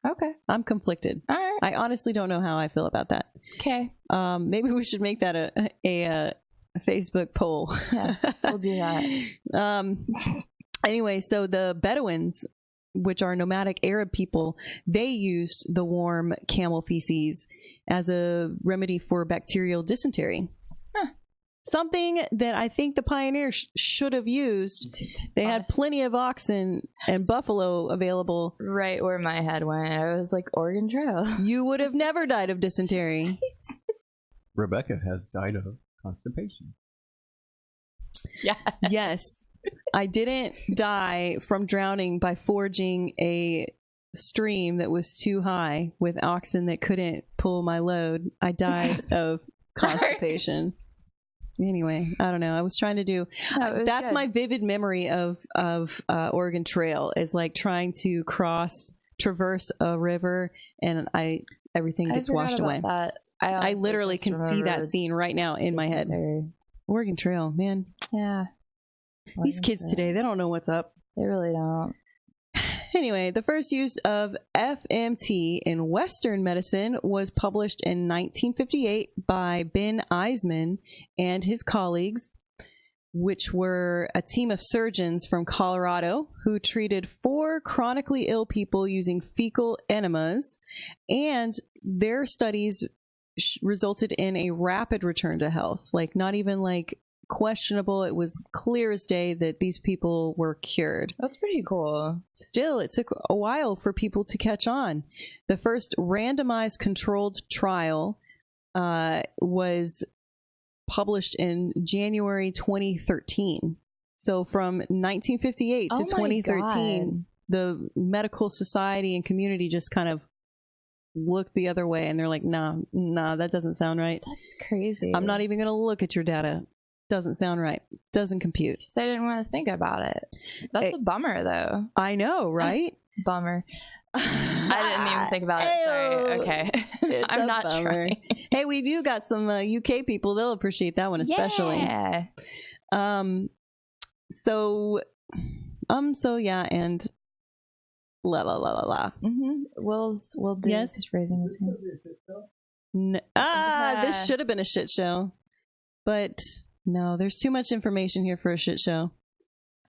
Okay.
I'm conflicted.
All right.
I honestly don't know how I feel about that.
Okay.
Maybe we should make that a Facebook poll.
Yeah, we'll do that.
Anyway, so the Bedouins, which are nomadic Arab people, they used the warm camel feces as a remedy for bacterial dysentery. Something that I think the pioneers should have used. Dude, they had plenty of oxen and buffalo available.
Right where my head went. I was like, Oregon Trail.
You would have never died of dysentery.
Rebecca has died of constipation.
Yeah.
Yes. I didn't die from drowning by forging a stream that was too high with oxen that couldn't pull my load. I died of constipation. Anyway, I don't know. I was trying to do. That's my vivid memory of Oregon Trail is like trying to traverse a river, and everything gets washed away.
That.
I literally can see that scene right now in my head. Oregon Trail, man.
Yeah.
These kids today, they don't know what's up.
They really don't.
Anyway, the first use of FMT in Western medicine was published in 1958 by Ben Eisman and his colleagues, which were a team of surgeons from Colorado who treated 4 chronically ill people using fecal enemas, and their studies resulted in a rapid return to health. Like, not even like questionable. It was clear as day that these people were cured.
That's pretty cool.
Still, it took a while for people to catch on. The first randomized controlled trial was published in January 2013. So from 1958 to 2013, the medical society and community just kind of looked the other way, and they're like, nah, that doesn't sound right.
That's crazy.
I'm not even going to look at your data. Doesn't sound right. Doesn't compute.
Because I didn't want to think about it. That's a bummer, though.
I know, right?
Bummer. I didn't even think about it. Sorry. Okay. I'm not trying.
Hey, we do got some UK people. They'll appreciate that one especially.
Yeah.
So yeah, and la la la la la.
Will do.
Yes.
He's raising his hand.
This should have been a shit show, but no, there's too much information here for a shit show.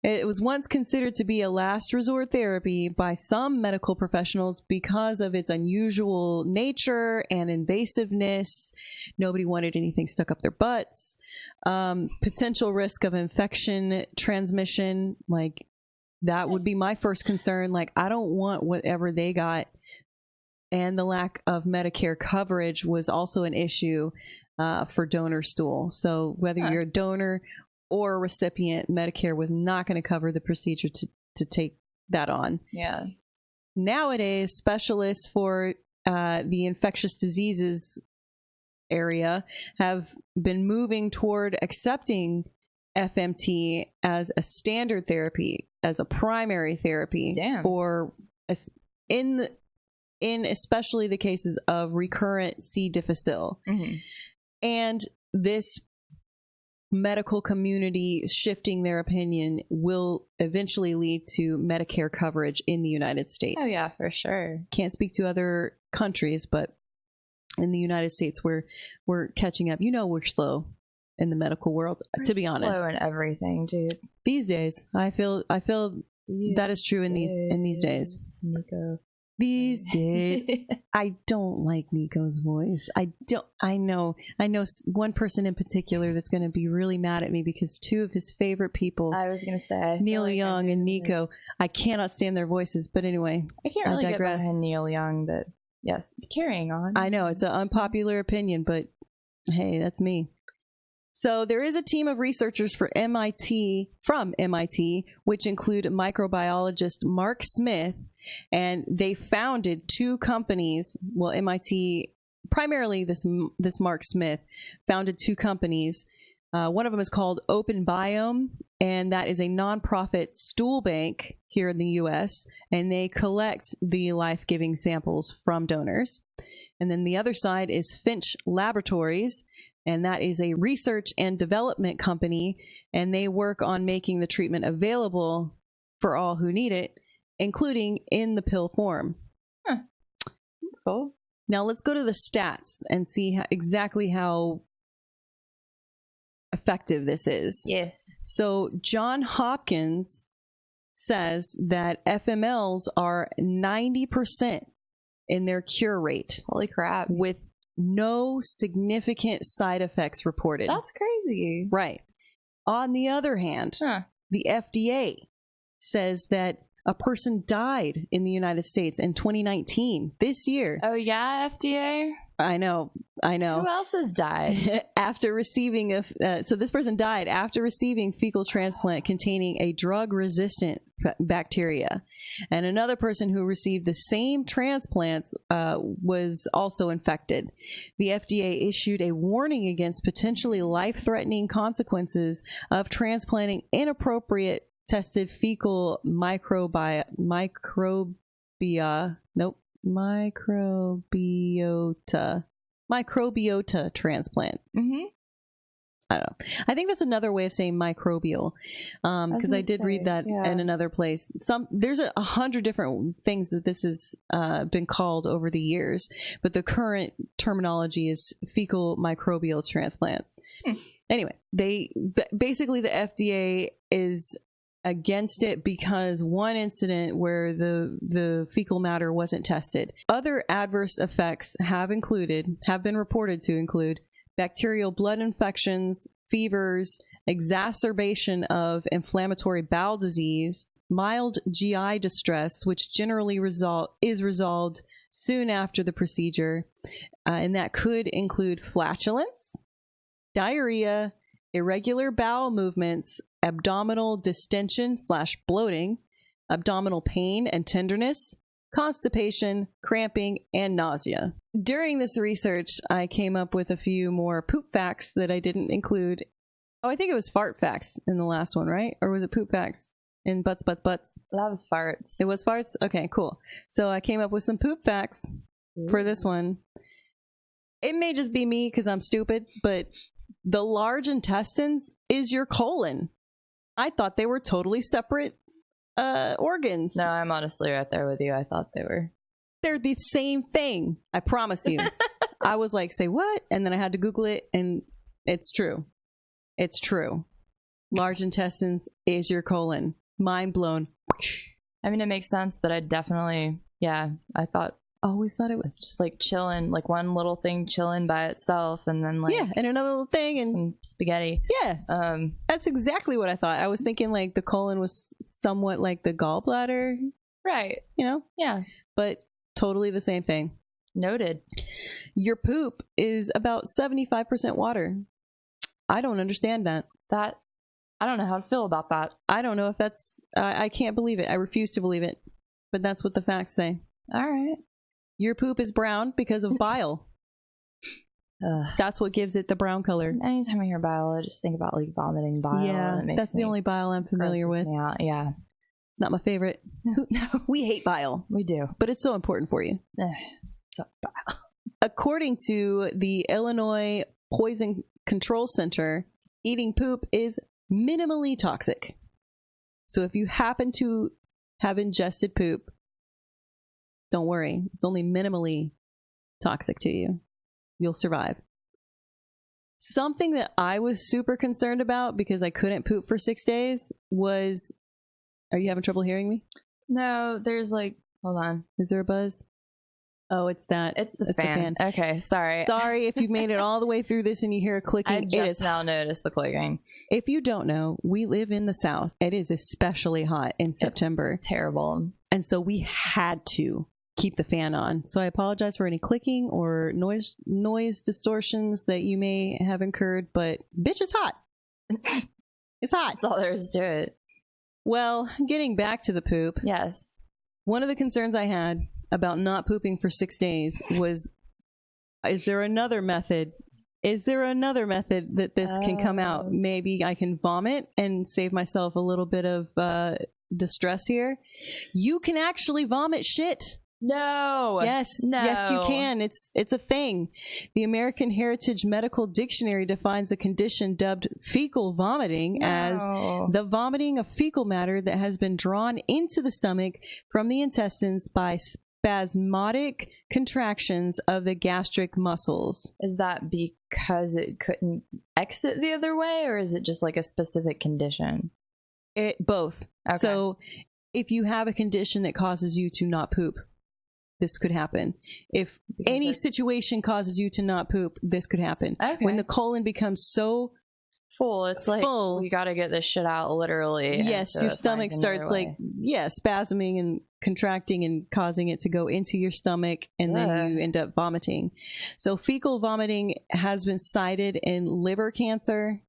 It was once considered to be a last resort therapy by some medical professionals because of its unusual nature and invasiveness. Nobody wanted anything stuck up their butts. Potential risk of infection transmission, like that would be my first concern. Like, I don't want whatever they got. And the lack of Medicare coverage was also an issue for donor stool. So whether you're a donor or a recipient, Medicare was not going to cover the procedure to take that on.
Yeah.
Nowadays, specialists for the infectious diseases area have been moving toward accepting FMT as a standard therapy, as a primary therapy.
Damn.
For in especially the cases of recurrent C. difficile.
Mm-hmm.
And this medical community shifting their opinion will eventually lead to Medicare coverage in the United States.
Oh yeah, for sure.
Can't speak to other countries, but in the United States we're catching up. You know, we're slow in the medical world, to be honest.
Slow in everything, dude.
These days, I feel that is true in these days.
Nico.
These days. I don't like Nico's voice. I know one person in particular that's going to be really mad at me because 2 of his favorite people,
I was going to say
Neil Young and Nico, I cannot stand their voices. But anyway,
I can't really get behind Neil Young, but yes, carrying on.
I know it's an unpopular opinion, but hey, that's me. So there is a team of researchers from MIT, which include microbiologist Mark Smith, and they founded 2 companies. Well, MIT, primarily this Mark Smith, founded 2 companies. One of them is called Open Biome, and that is a nonprofit stool bank here in the U.S., and they collect the life-giving samples from donors. And then the other side is Finch Laboratories, and that is a research and development company, and they work on making the treatment available for all who need it, including in the pill form.
Huh. That's cool.
Now let's go to the stats and see exactly how effective this is.
Yes.
So John Hopkins says that FMLs are 90% in their cure rate.
Holy crap.
With no significant side effects reported.
That's crazy.
Right. On the other hand, the FDA says that a person died in the United States in 2019, this year.
Oh yeah, FDA?
I know.
Who else has died?
After receiving so this person died after receiving fecal transplant containing a drug-resistant bacteria, and another person who received the same transplants was also infected. The FDA issued a warning against potentially life-threatening consequences of transplanting inappropriate tested fecal microbiota transplant. I don't know. I think that's another way of saying microbial, because I did read that in another place. There's 100 different things that this has been called over the years, but the current terminology is fecal microbial transplants. Anyway, basically the FDA is against it because one incident where the fecal matter wasn't tested. Other adverse effects have been reported to include bacterial blood infections, fevers, exacerbation of inflammatory bowel disease, mild GI distress, which generally is resolved soon after the procedure, and that could include flatulence, diarrhea, irregular bowel movements, abdominal distension/bloating, abdominal pain and tenderness, constipation, cramping, and nausea. During this research, I came up with a few more poop facts that I didn't include. Oh, I think it was fart facts in the last one, right? Or was it poop facts in butts?
That was farts.
It was farts? Okay, cool. So I came up with some poop facts for this one. It may just be me because I'm stupid, but the large intestines is your colon. I thought they were totally separate organs.
No, I'm honestly right there with you. I thought they were.
They're the same thing. I promise you. I was like, say what? And then I had to Google it, and it's true. It's true. Large intestines is your colon. Mind blown.
I mean, it makes sense, but I definitely, always thought it was just like chilling, like one little thing chilling by itself, and then like
and another little thing and
some spaghetti.
That's exactly what I thought. I was thinking like the colon was somewhat like the gallbladder,
right?
But totally the same thing.
Noted.
Your poop is about 75% water. I don't understand that.
I don't know how to feel about that.
I don't know if that's I can't believe it. I refuse to believe it, but that's what the facts say.
All right.
Your poop is brown because of bile. That's what gives it the brown color.
Anytime I hear bile, I just think about like vomiting bile.
Yeah, that's the only bile I'm familiar with.
Yeah.
It's not my favorite. We hate bile.
We do.
But it's so important for you. According to the Illinois Poison Control Center, eating poop is minimally toxic. So if you happen to have ingested poop, don't worry. It's only minimally toxic to you. You'll survive. Something that I was super concerned about because I couldn't poop for 6 days was... Are you having trouble hearing me?
No, there's like... Hold on.
Is there a buzz? Oh, it's that.
It's the fan. Okay, sorry.
Sorry if you've made it all the way through this and you hear a clicking.
I just now noticed the clicking.
If you don't know, we live in the South. It is especially hot in September.
It's terrible.
And so we had to keep the fan on. So I apologize for any clicking or noise distortions that you may have incurred, but bitch, it's hot. It's hot.
That's all there is to it.
Well, getting back to the poop.
Yes.
One of the concerns I had about not pooping for 6 days was, is there another method? Is there another method that this can come out? Maybe I can vomit and save myself a little bit of distress here. You can actually vomit shit.
No.
Yes.
No.
Yes, you can. It's a thing. The American Heritage Medical Dictionary defines a condition dubbed fecal vomiting as the vomiting of fecal matter that has been drawn into the stomach from the intestines by spasmodic contractions of the gastric muscles.
Is that because it couldn't exit the other way, or is it just like a specific condition?
Both.
Okay.
So if you have a condition that causes you to not poop, this could happen. If any situation causes you to not poop, this could happen.
Okay.
When the colon becomes so
full, it's like we got to get this shit out literally.
Yes,
so
your stomach starts like spasming and contracting and causing it to go into your stomach, and then you end up vomiting. So fecal vomiting has been cited in liver cancer,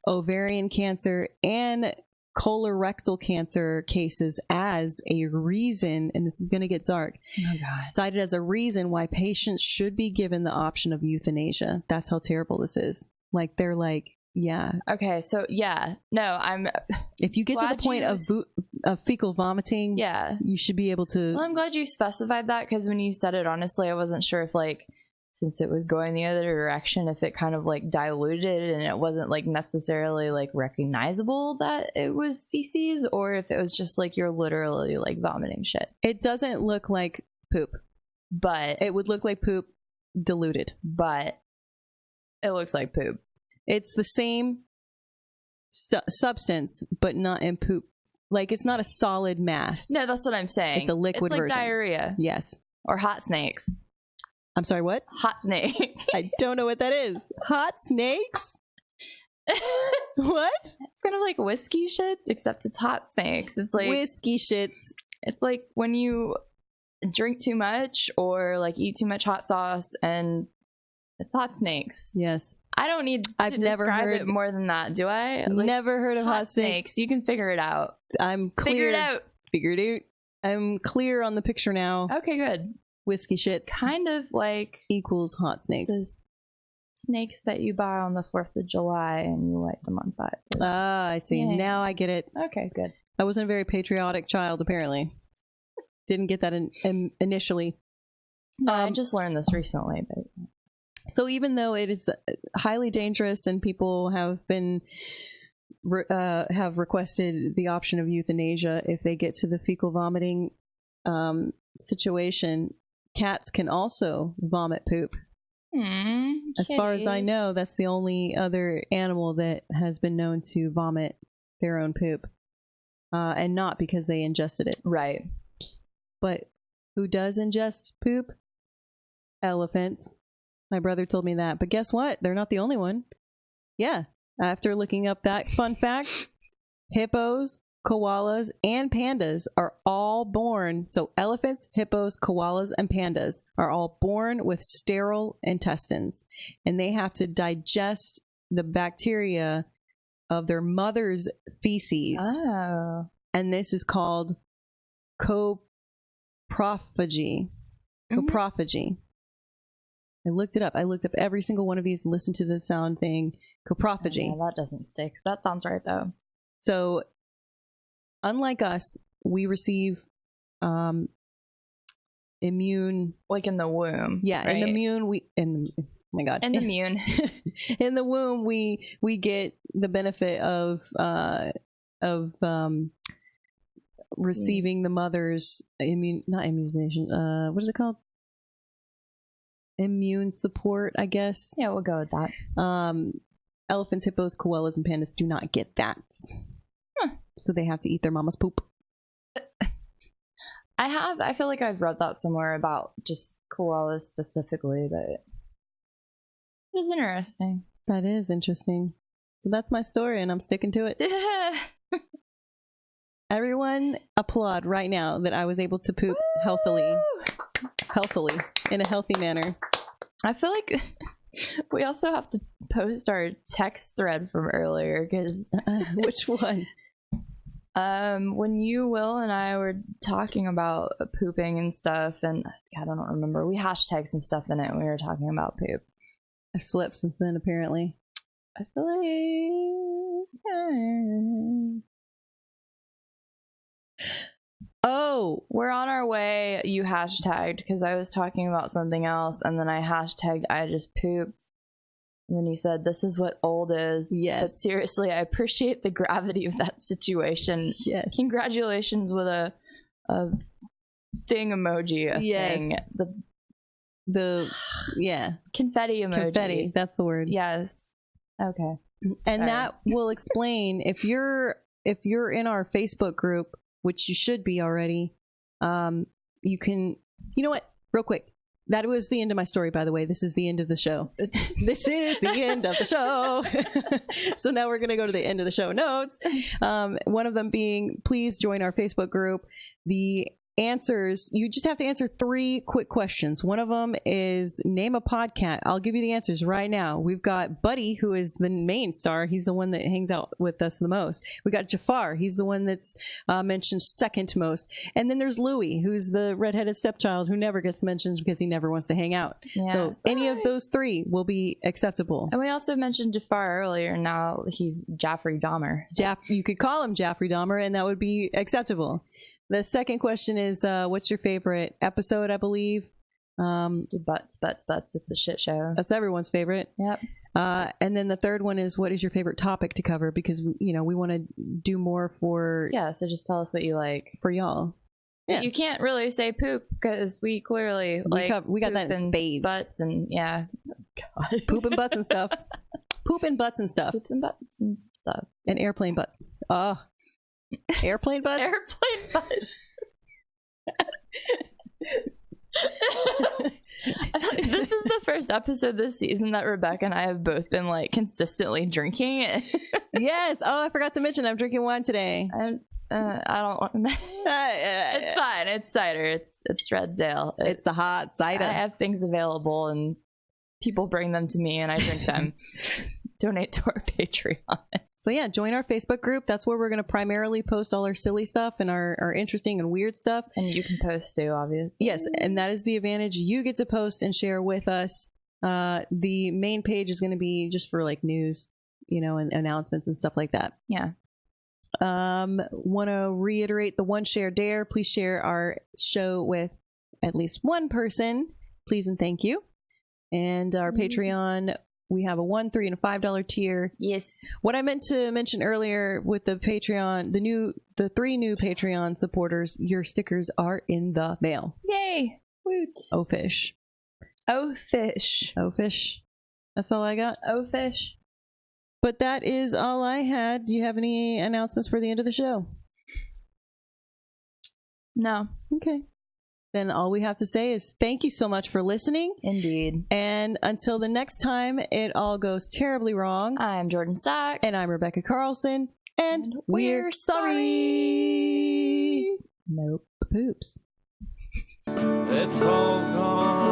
ovarian cancer, and colorectal cancer cases as a reason, and this is going to get dark, cited as a reason why patients should be given the option of euthanasia. That's how terrible this is. Like, they're like, yeah.
Okay, so yeah. No, I'm...
If you get to the point of fecal vomiting,
yeah,
you should be able to...
Well, I'm glad you specified that, because when you said it, honestly, I wasn't sure if, like, since it was going the other direction, if it kind of like diluted it and it wasn't like necessarily like recognizable that it was feces, or if it was just like you're literally like vomiting shit.
It doesn't look like poop,
but
it would look like poop diluted,
but it looks like poop.
It's the same substance, but not in poop. Like, it's not a solid mass.
No, that's what I'm saying.
It's a liquid version.
It's like diarrhea.
Yes.
Or hot snakes.
I'm sorry, what?
Hot snake.
I don't know what that is. Hot snakes? What?
It's kind of like whiskey shits, except it's hot snakes. It's like
whiskey shits.
It's like when you drink too much or like eat too much hot sauce, and it's hot snakes.
Yes.
I don't need to describe it more than that, do I? Like,
never heard of hot snakes.
You can figure it out.
I'm clear.
Figure it out.
Figured it. I'm clear on the picture now.
Okay, good.
Whiskey shits
kind of like
equals hot snakes.
The snakes that you buy on the 4th of July and you light them on fire.
Ah, I see. Yeah. Now I get it.
Okay, good.
I wasn't a very patriotic child, apparently. Didn't get that initially.
No, I just learned this recently. But
so even though it is highly dangerous and people have been have requested the option of euthanasia if they get to the fecal vomiting situation, cats can also vomit poop. As far as I know, that's the only other animal that has been known to vomit their own poop. And not because they ingested it.
Right.
But who does ingest poop? Elephants. My brother told me that. But guess what? They're not the only one. Yeah. After looking up that fun fact, hippos, koalas, and pandas are all born. So elephants, hippos, koalas, and pandas are all born with sterile intestines. And they have to digest the bacteria of their mother's feces.
Oh.
And this is called coprophagy. Coprophagy. I looked it up. I looked up every single one of these and listened to the sound thing. Coprophagy.
Oh, that doesn't stick. That sounds right, though.
So, unlike us, we receive immune...
Like in the womb.
Yeah,
right?
in the immune... oh my God.
In the immune.
In the womb, we get the benefit of receiving the mother's not immunization. What is it called? Immune support, I guess.
Yeah, we'll go with that.
Elephants, hippos, koalas, and pandas do not get that. So they have to eat their mama's poop.
I feel like I've read that somewhere about just koalas specifically, but it is interesting.
That is interesting. So that's my story, and I'm sticking to it. Everyone applaud right now that I was able to poop healthily, in a healthy manner.
I feel like we also have to post our text thread from earlier, because
which one?
When you, Will, and I were talking about pooping and stuff, and I don't remember, we hashtagged some stuff in it when we were talking about poop.
I've slept since then, apparently.
I feel like...
Oh,
we're on our way. You hashtagged because I was talking about something else, and then I hashtagged I just pooped, and then you said this is what old is.
Yes,
but seriously, I appreciate the gravity of that situation.
Yes,
congratulations with a thing emoji. Thing.
The yeah,
confetti emoji.
Confetti, that's the word.
Yes. Okay.
And sorry. That will explain if you're in our Facebook group, which you should be already. You can, you know what, real quick. That was the end of my story, by the way. This is the end of the show. This is the end of the show. So now we're going to go to the end of the show notes. One of them being, please join our Facebook group. The answers. You just have to answer 3 quick questions. One of them is name a podcast. I'll give you the answers right now. We've got Buddy, who is the main star. He's the one that hangs out with us the most. We got Jafar. He's the one that's mentioned second most. And then there's Louie, who's the redheaded stepchild who never gets mentioned because he never wants to hang out. Yeah. So any of those 3 will be acceptable.
And we also mentioned Jafar earlier. Now he's Jaffrey Dahmer. So.
You could call him Jaffrey Dahmer, and that would be acceptable. The second question is, what's your favorite episode, I believe?
Just do butts. It's a shit show.
That's everyone's favorite.
Yep.
And then the third one is, what is your favorite topic to cover? Because, we want to do more for...
Yeah, so just tell us what you like.
For y'all. Yeah.
You can't really say poop because we clearly
we got that in spades.
Butts and, yeah. God.
Poop and butts and stuff. Poop and butts and stuff.
Poops and butts and stuff.
And airplane butts. Airplane butts?
Airplane butts. This is the first episode this season that Rebecca and I have both been consistently drinking.
Yes. Oh, I forgot to mention I'm drinking wine today.
I don't want to. It's fine. It's cider. It's red ale.
It's a hot cider.
I have things available and people bring them to me and I drink them. Donate to our Patreon.
So yeah, join our Facebook group. That's where we're going to primarily post all our silly stuff and our interesting and weird stuff.
And you can post too, obviously.
Yes, and that is the advantage. You get to post and share with us. The main page is going to be just for news, and announcements and stuff like that.
Yeah.
Want to reiterate the one share dare. Please share our show with at least one person. Please and thank you. And our Patreon, we have a $1, $3, and a $5 tier.
Yes.
What I meant to mention earlier with the Patreon, the 3 new Patreon supporters, your stickers are in the mail.
Yay! Woot!
Oh fish.
Oh fish.
Oh fish. That's all I got.
Oh fish.
But that is all I had. Do you have any announcements for the end of the show?
No.
Okay. Then all we have to say is thank you so much for listening.
Indeed.
And until the next time it all goes terribly wrong.
I'm Jordan Stock.
And I'm Rebecca Carlson. And we're sorry.
Nope.
Poops.
It's all gone.